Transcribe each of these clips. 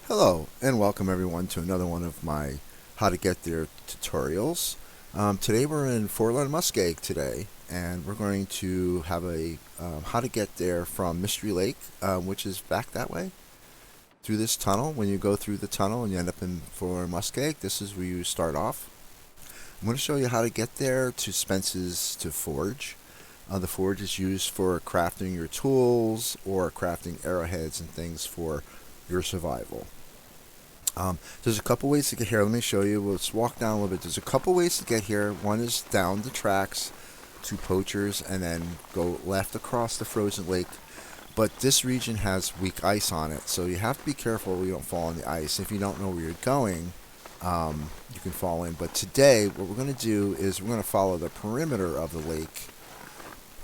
Hello and welcome everyone to another one of my how to get there tutorials. Today we're in Forlorn, Muskeg today, and we're going to have a how to get there from Mystery Lake, which is back that way through this tunnel. When you go through the tunnel and you end up in Forlorn, Muskeg, this is where you start off. I'm going to show you how to get there to Spence's to forge. The forge is used for crafting your tools or crafting arrowheads and things for your survival. There's a couple ways to get here. Let me show you. Let's walk down a little bit. There's a couple ways to get here. One is down the tracks to Poachers and then go left across the frozen lake. But this region has weak ice on it, so you have to be careful you don't fall in the ice. If you don't know where you're going, you can fall in. But today, what we're going to do is we're going to follow the perimeter of the lake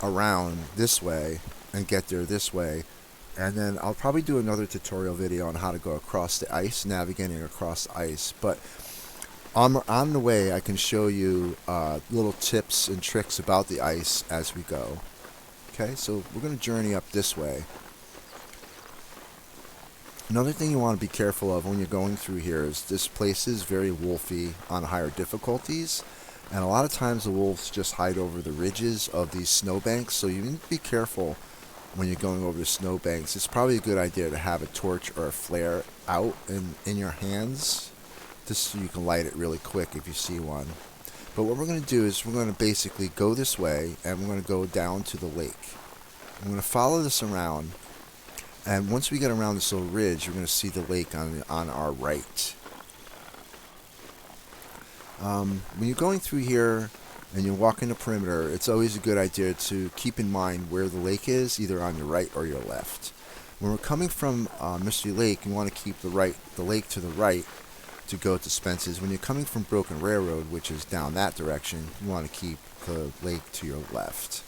around this way and get there this way. And then I'll probably do another tutorial video on how to go across the ice, navigating across the ice. But on the way, I can show you little tips and tricks about the ice as we go. Okay, so we're going to journey up this way. Another thing you want to be careful of when you're going through here is this place is very wolfy on higher difficulties. And a lot of times the wolves just hide over the ridges of these snowbanks, so you need to be careful when you're going over the snowbanks. It's probably a good idea to have a torch or a flare out in your hands, just so you can light it really quick if you see one. But what we're going to do is we're going to basically go this way, and we're going to go down to the lake. I'm going to follow this around, and once we get around this little ridge, you're going to see the lake on our right. When you're going through here and you're walking the perimeter, it's always a good idea to keep in mind where the lake is, either on your right or your left. When we're coming from Mystery Lake, you want to keep the lake to the right to go to Spence's. When you're coming from Broken Railroad, which is down that direction, you want to keep the lake to your left.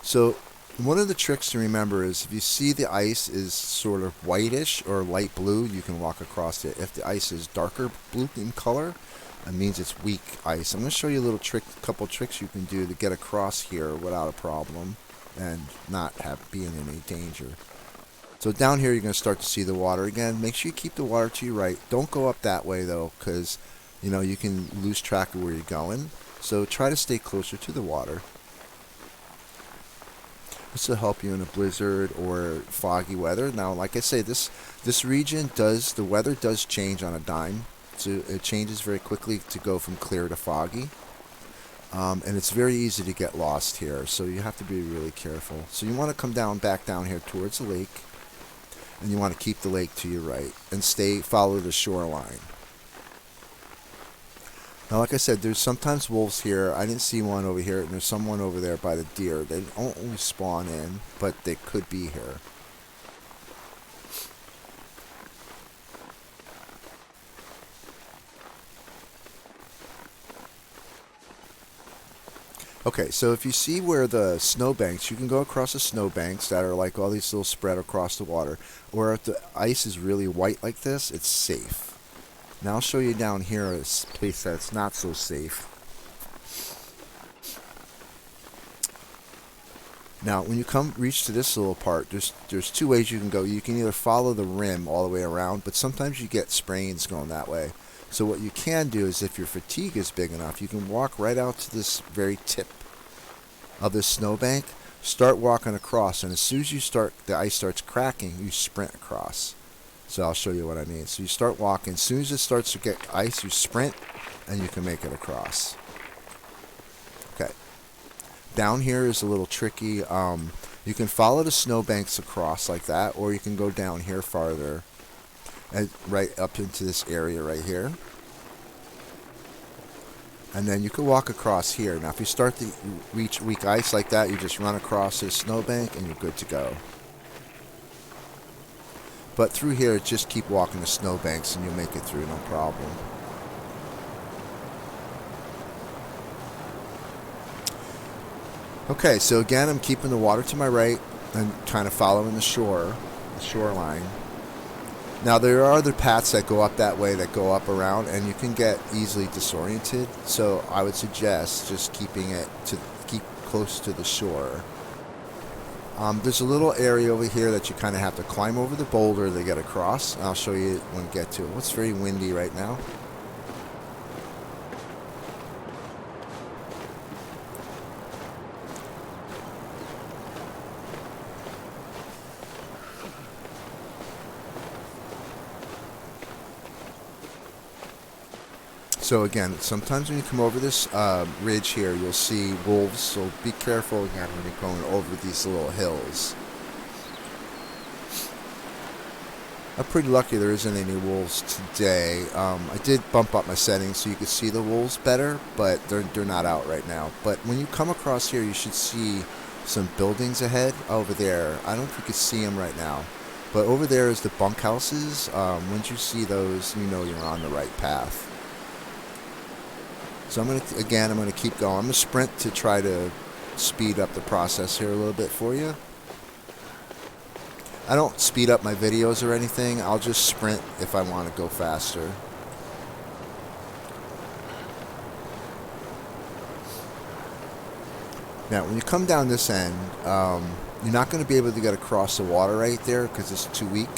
So one of the tricks to remember is if you see the ice is sort of whitish or light blue, you can walk across it. If the ice is darker blue in color, it means it's weak ice. I'm going to show you a couple tricks you can do to get across here without a problem and not be in any danger. So down here you're going to start to see the water again. Make sure you keep the water to your right. Don't go up that way though, because you can lose track of where you're going. So try to stay closer to the water. This will help you in a blizzard or foggy weather. Now, like I say, this region the weather does change on a dime. So it changes very quickly to go from clear to foggy. And it's very easy to get lost here, so you have to be really careful. So you want to come back down here towards the lake, and you want to keep the lake to your right and follow the shoreline. Now, like I said, there's sometimes wolves here. I didn't see one over here, and there's someone over there by the deer. They don't always spawn in, but they could be here. Okay, so if you see where the snowbanks, you can go across the snowbanks that are like all these little spread across the water. Or if the ice is really white like this, it's safe. Now I'll show you down here a place that's not so safe. Now when you reach to this little part, there's two ways you can go. You can either follow the rim all the way around, but sometimes you get sprains going that way. So what you can do is, if your fatigue is big enough, you can walk right out to this very tip of this snowbank, start walking across, and as soon as the ice starts cracking, you sprint across. So I'll show you what I mean. So you start walking. As soon as it starts to get ice, you sprint, and you can make it across. Okay. Down here is a little tricky. You can follow the snowbanks across like that, or you can go down here farther, and right up into this area right here. And then you can walk across here. Now if you start to reach weak ice like that, you just run across this snowbank, and you're good to go. But through here, just keep walking the snowbanks and you'll make it through, no problem. Okay, so again, I'm keeping the water to my right and kind of following the shoreline. Now there are other paths that go up that way, that go up around, and you can get easily disoriented. So I would suggest just keep close to the shore. There's a little area over here that you kind of have to climb over the boulder to get across. I'll show you when we get to it. Well, it's very windy right now. So again, sometimes when you come over this ridge here, you'll see wolves, so be careful again when you're going over these little hills. I'm pretty lucky there isn't any wolves today. I did bump up my settings so you could see the wolves better, but they're not out right now. But when you come across here, you should see some buildings ahead over there. I don't know if you can see them right now, but over there is the bunkhouses. Once you see those, you know you're on the right path. So I'm gonna keep going. I'm gonna sprint to try to speed up the process here a little bit for you. I don't speed up my videos or anything. I'll just sprint if I want to go faster. Now, when you come down this end, you're not going to be able to get across the water right there because it's too weak.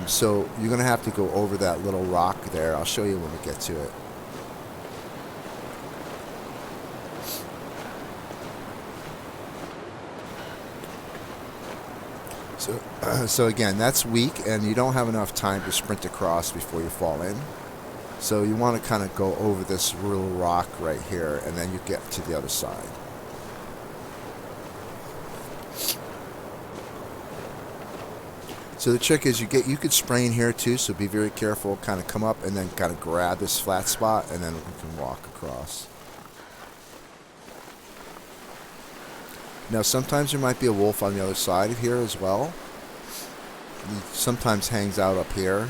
So you're going to have to go over that little rock there. I'll show you when we get to it. So again, that's weak, and you don't have enough time to sprint across before you fall in. So you want to kind of go over this little rock right here, and then you get to the other side. So the trick is you could sprain here too, so be very careful. Kind of come up and then kind of grab this flat spot, and then you can walk across. Now sometimes there might be a wolf on the other side of here as well. He sometimes hangs out up here,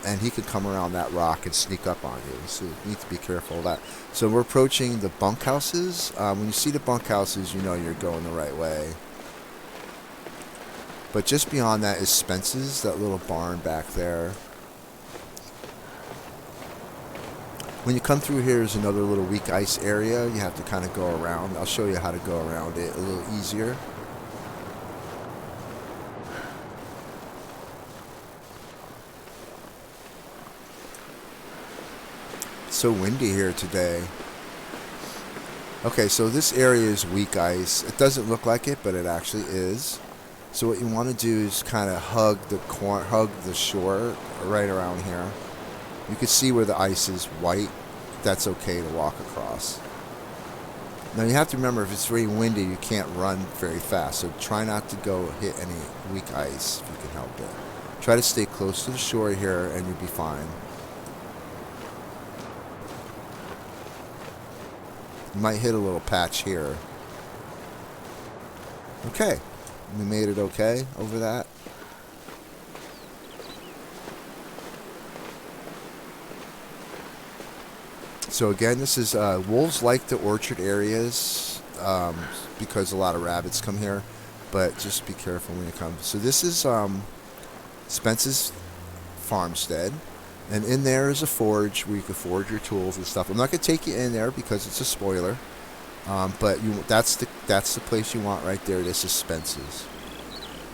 and he could come around that rock and sneak up on you. So you need to be careful of that. So we're approaching the bunkhouses. When you see the bunkhouses, you know you're going the right way. But just beyond that is Spence's, that little barn back there. When you come through here is another little weak ice area. You have to kind of go around. I'll show you how to go around it a little easier. It's so windy here today. Okay, so this area is weak ice. It doesn't look like it, but it actually is. So what you want to do is kind of hug the shore right around here. You can see where the ice is white. That's okay to walk across. Now you have to remember, if it's very windy, you can't run very fast. So try not to go hit any weak ice if you can help it. Try to stay close to the shore here and you'll be fine. You might hit a little patch here. Okay. We made it okay over that. So again, this is wolves like the orchard areas because a lot of rabbits come here, but just be careful when you come. So this is Spence's farmstead, and in there is a forge where you can forge your tools and stuff. I'm not going to take you in there because it's a spoiler, but that's the place you want right there. This is Spence's.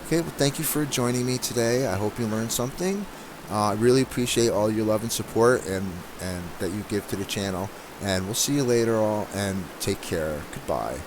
Okay, well, thank you for joining me today. I hope you learned something. I really appreciate all your love and support and that you give to the channel. And we'll see you later all, and take care. Goodbye.